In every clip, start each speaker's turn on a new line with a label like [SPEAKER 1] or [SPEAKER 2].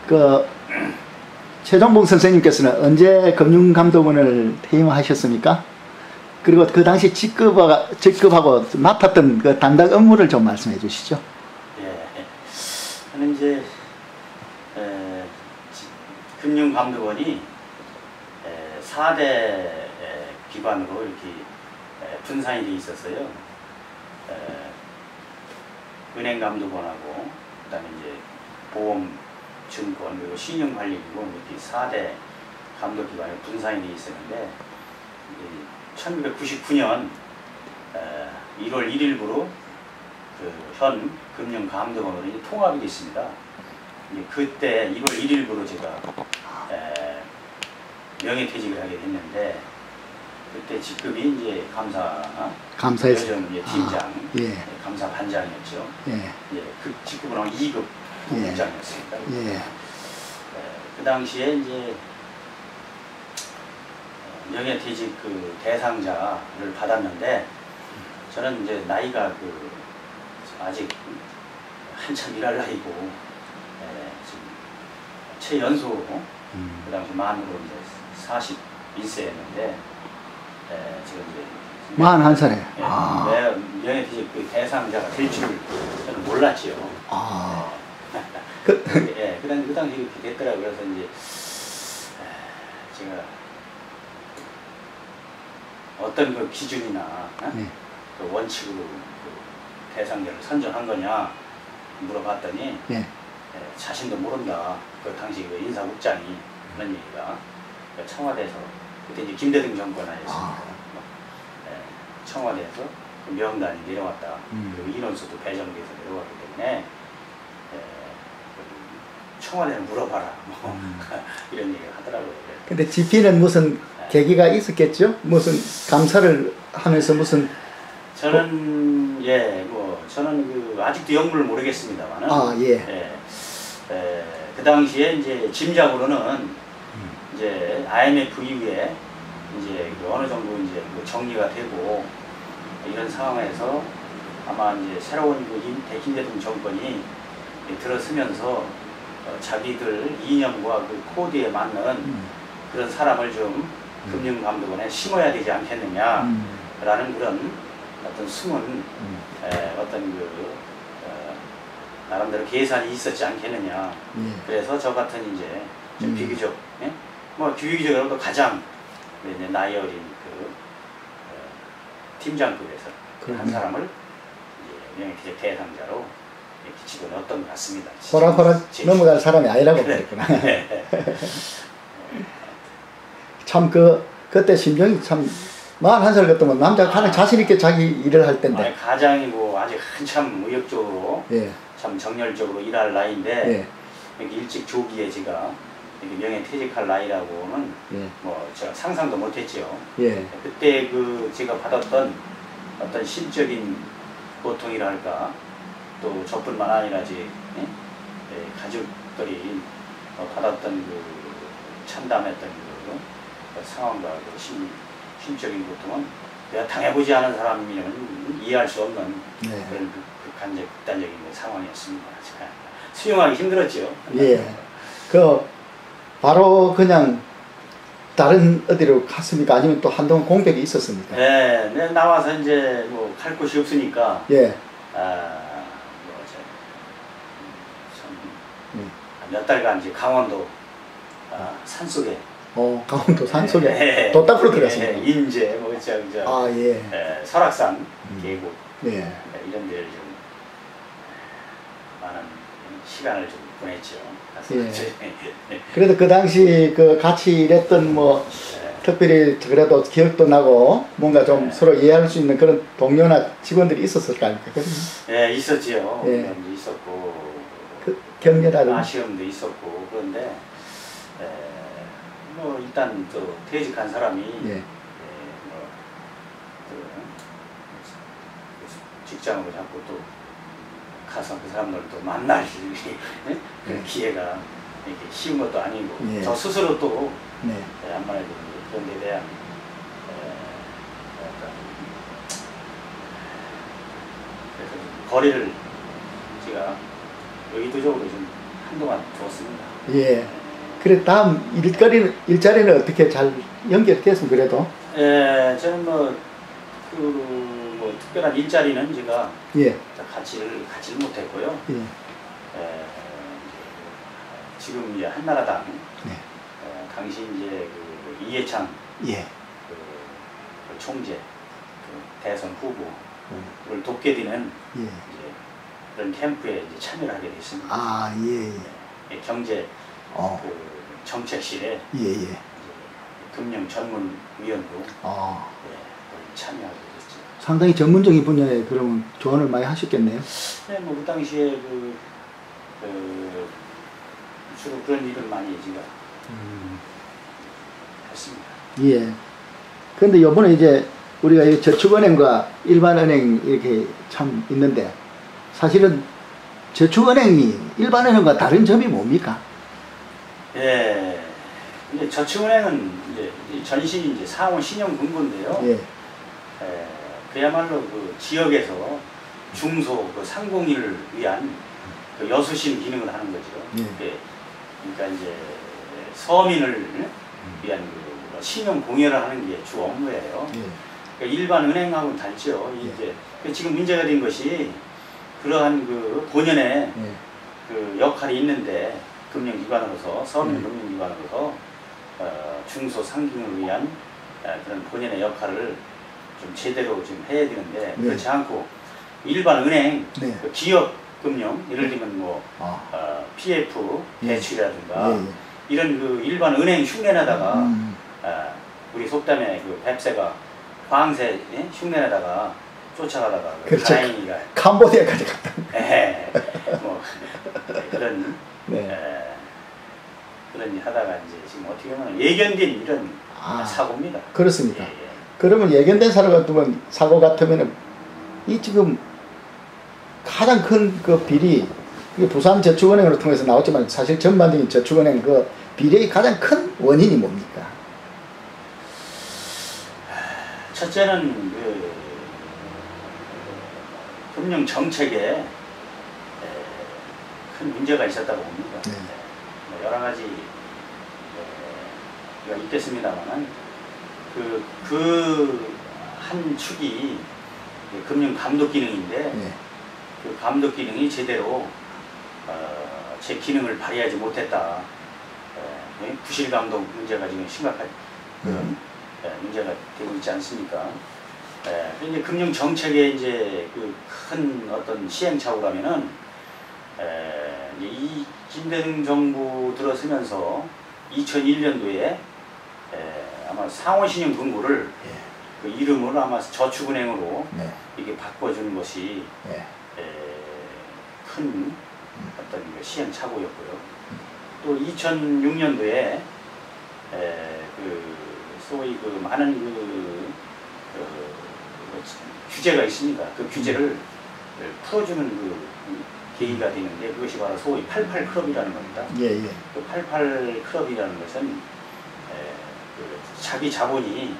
[SPEAKER 1] 그 최종봉 선생님께서는 언제 금융감독원을 퇴임하셨습니까? 그리고 그 당시 직급하고 맡았던 그 담당 업무를 좀 말씀해 주시죠.
[SPEAKER 2] 예, 저는 이제 금융감독원이 4대 기관으로 이렇게 분산이 되어 있었어요. 은행감독원하고 그다음에 이제 보험, 증권, 그리고 신용관리기구 이렇게 4대 감독기관에 분산이 되어 있었는데 1999년 1월 1일부로 그 현 금융감독원으로 통합이 됐습니다. 그때 1월 1일부로 제가 명예퇴직을 하게 됐는데 그때 직급이 이제
[SPEAKER 1] 감사에서
[SPEAKER 2] 팀장,
[SPEAKER 1] 예.
[SPEAKER 2] 감사 반장이었죠.
[SPEAKER 1] 예.
[SPEAKER 2] 예, 그 직급은 2급 부장이었습니다.
[SPEAKER 1] 예.
[SPEAKER 2] 그 당시에 이제 명예퇴직 그 대상자를 받았는데 저는 이제 나이가 그 아직 한참 일할 나이고 지금 최연소 그 당시 만으로 이제 41세였는데 지금 이제
[SPEAKER 1] 41살에
[SPEAKER 2] 명예퇴직 그 대상자가 될 줄 저는 몰랐지요. 예, 그 당시 이렇게 됐더라고요. 그래서 이제 제가 어떤 그 기준이나 그 원칙으로 그 대상자를 선정한 거냐 물어봤더니 자신도 모른다. 그 당시 그 인사국장이 그런 얘기가 청와대에서 그때 이제 김대중 정권 하였습니다. 청와대에서 그 명단이 내려왔다. 그리고 인원수도 배정돼서 내려왔기 때문에 청와대는 물어봐라. 이런 얘기를 하더라고요.
[SPEAKER 1] 근데 GP는 무슨 계기가 있었겠죠? 무슨 감사를 하면서 무슨
[SPEAKER 2] 저는 저는 그 아직도 영문을 모르겠습니다만은 그 당시에 이제 짐작으로는 이제 IMF 이후에 이제 그 어느 정도 이제 그 정리가 되고 이런 상황에서 아마 이제 새로운 그 김대중 정권이 들어서면서 자기들 이념과 그 코드에 맞는 그런 사람을 좀 금융감독원에 심어야 되지 않겠느냐라는 그런 어떤 숨은 어떤 그 나름대로 계산이 있었지 않겠느냐. 그래서 저 같은 이제 좀 비교적 뭐 비교적으로도 가장 나이 어린 그 팀장급에서 한 사람을 명예퇴직 대상자로 이렇게 집어넣었던 것 같습니다.
[SPEAKER 1] 호락호락 넘어갈 사람이 아니라고 그랬구나. 참 그때 심정이 참 41살 같으면 남자가 가장 자신있게 자기 일을 할 텐데.
[SPEAKER 2] 가장이고 아직 한참 의욕적으로 참 정열적으로 일할 나이인데 이렇게 일찍 조기에 제가 이렇게 명예퇴직할 나이라고는 뭐 제가 상상도 못했죠. 그때 그 제가 받았던 어떤 심적인 고통이랄까 또 저뿐만 아니라 가족들이 받았던 그 참담했던 그 상황과 그 심적인 고통은 내가 당해보지 않은 사람이면 이해할 수 없는 그런 극단적인 상황이었습니다. 수용하기 힘들었죠.
[SPEAKER 1] 바로 그냥 다른 어디로 갔습니까? 아니면 또 한동안 공백이 있었습니까?
[SPEAKER 2] 네, 나와서 이제 뭐 갈 곳이 없으니까 몇 달간 이제 강원도 산속에
[SPEAKER 1] 강원도 산속에 또 땅굴로 들어갔습니다.
[SPEAKER 2] 인제 뭐 설악산 계곡 이런 데를 좀 많은 시간을 좀 보냈죠.
[SPEAKER 1] 그래도 그 당시 그 같이 일했던 뭐 특별히 그래도 기억도 나고 뭔가 좀 서로 이해할 수 있는 그런 동료나 직원들이 있었을 거 아닙니까?
[SPEAKER 2] 있었지요. 있었고
[SPEAKER 1] 격려라는
[SPEAKER 2] 아쉬움도 있었고 그런데 뭐 일단 또 퇴직한 사람이 직장으로 자꾸 또 가서 그 사람들 또 만날 그런 기회가 이렇게 쉬운 것도 아니고 저 스스로 또 아무래도 그런 데 대한 그래서 거리를 제가 의도적으로 좀 한 한동안 두었습니다.
[SPEAKER 1] 예. 그래 다음 일자리는 어떻게 잘 연결됐으면 그래도?
[SPEAKER 2] 예, 저는 뭐 특별한 일자리는 제가
[SPEAKER 1] 예.
[SPEAKER 2] 갖지를 못했고요.
[SPEAKER 1] 예.
[SPEAKER 2] 지금 이제 한나라당
[SPEAKER 1] 네.
[SPEAKER 2] 당시 이제 그 이해창
[SPEAKER 1] 예.
[SPEAKER 2] 그 총재 대선 후보를 돕게 되는
[SPEAKER 1] 예.
[SPEAKER 2] 이제 그런 캠프에 이제 참여를 하게 됐습니다.
[SPEAKER 1] 아, 예,
[SPEAKER 2] 예, 경제 그 정책실에
[SPEAKER 1] 예, 예.
[SPEAKER 2] 이제 금융 전문위원으로 참여하게 됐죠.
[SPEAKER 1] 상당히 전문적인 분야에 그러면 조언을 많이 하셨겠네요.
[SPEAKER 2] 네, 뭐 그 당시에 주로 그런 일을 많이 제가 했습니다.
[SPEAKER 1] 예. 그런데 요번에 이제 우리가 이 저축은행과 일반은행 이렇게 참 있는데 사실은 저축은행이 일반은행과 다른 점이 뭡니까?
[SPEAKER 2] 예. 이제 저축은행은 이제 전신이 이제 상호 신용금고인데요.
[SPEAKER 1] 예.
[SPEAKER 2] 그야말로 그 지역에서 중소 그 상공인을 위한 그 여수신 기능을 하는 거죠.
[SPEAKER 1] 예.
[SPEAKER 2] 그러니까 이제 서민을 위한 그 신용 공여를 하는 게 주 업무예요.
[SPEAKER 1] 예.
[SPEAKER 2] 그러니까 일반 은행하고는 달죠. 이제 지금 문제가 된 것이 그러한 그 본연의 그 역할이 있는데 금융기관으로서 서민 금융기관으로서 중소 상공인을 위한 그런 본연의 역할을 좀 제대로 좀 해야 되는데 그렇지 않고 일반 은행 그 기업 금융 예를 들면 뭐 PF 대출이라든가 이런 그 일반 은행 흉내내다가 우리 속담에 그 뱁새가 광새 흉내내다가 쫓아가다가
[SPEAKER 1] 그렇죠.
[SPEAKER 2] 다행히가
[SPEAKER 1] 캄보디아까지 갔다.
[SPEAKER 2] 뭐 그런 그런 일 하다가 이제 지금 어떻게 보면 예견된 이런 사고입니다.
[SPEAKER 1] 그렇습니다. 그러면 예견된 사고 같으면은 이 지금 가장 큰 그 비리 부산저축은행으로 통해서 나왔지만 사실 전반적인 저축은행 그 비리의 가장 큰 원인이 뭡니까?
[SPEAKER 2] 첫째는 그 금융 정책에 큰 문제가 있었다고 봅니다. 뭐 여러 가지가 있겠습니다만은 그 한 축이 금융 감독 기능인데 그 감독 기능이 제대로 제 기능을 발휘하지 못했다. 부실 감독 문제가 지금 심각한 그런 문제가 되고 있지 않습니까? 이제 금융 정책에 이제 그 큰 어떤 시행착오라면은 이 김대중 정부 들어서면서 2001년도에 아마 상호신용금고를 그 이름을 아마 저축은행으로 이게 바꿔주는 것이 큰 어떤 시행착오였고요. 또 2006년도에 그 소위 그 많은 규제가 있습니다. 그 규제를 풀어주는 그 계기가 되는데 그것이 바로 소위 88 클럽이라는 겁니다. 그 88 클럽이라는 것은 그 자기 자본이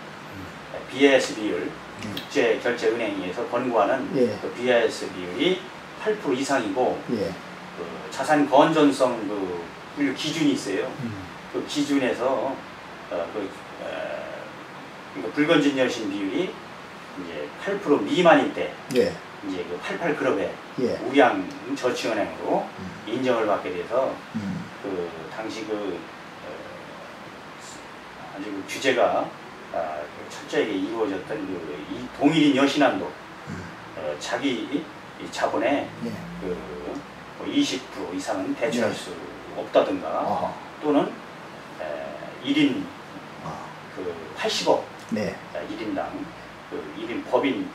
[SPEAKER 2] BIS 비율 국제결제은행에서 권고하는 그 BIS 비율이 8% 이상이고 그 자산 건전성 그 분류 기준이 있어요. 그 기준에서 불건전 여신 비율이 이제 8% 미만일 때 이제 그 88 클럽에 우량 저축은행으로 인정을 받게 돼서 그 당시 아주 그 규제가 철저하게 이루어졌던 이 동일인 여신한도 자기 자본의 그 20% 이상은 대출할 수 없다든가 또는 1인 그 80억 1인당 그 1인 법인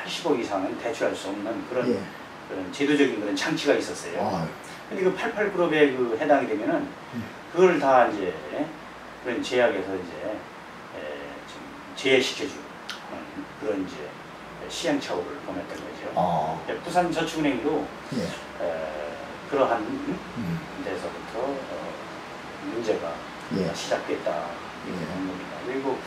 [SPEAKER 2] 80억 이상은 대출할 수 없는 그런 제도적인 그런 장치가 있었어요. 근데 그 88 그룹에 그 해당이 되면은 그걸 다 이제 그런 제약에서 이제 좀 제외시켜주는 그런 이제 시행착오를 범했던 거죠. 부산저축은행도 그러한 데서부터 문제가 시작됐다 이렇게 본 겁니다. 그리고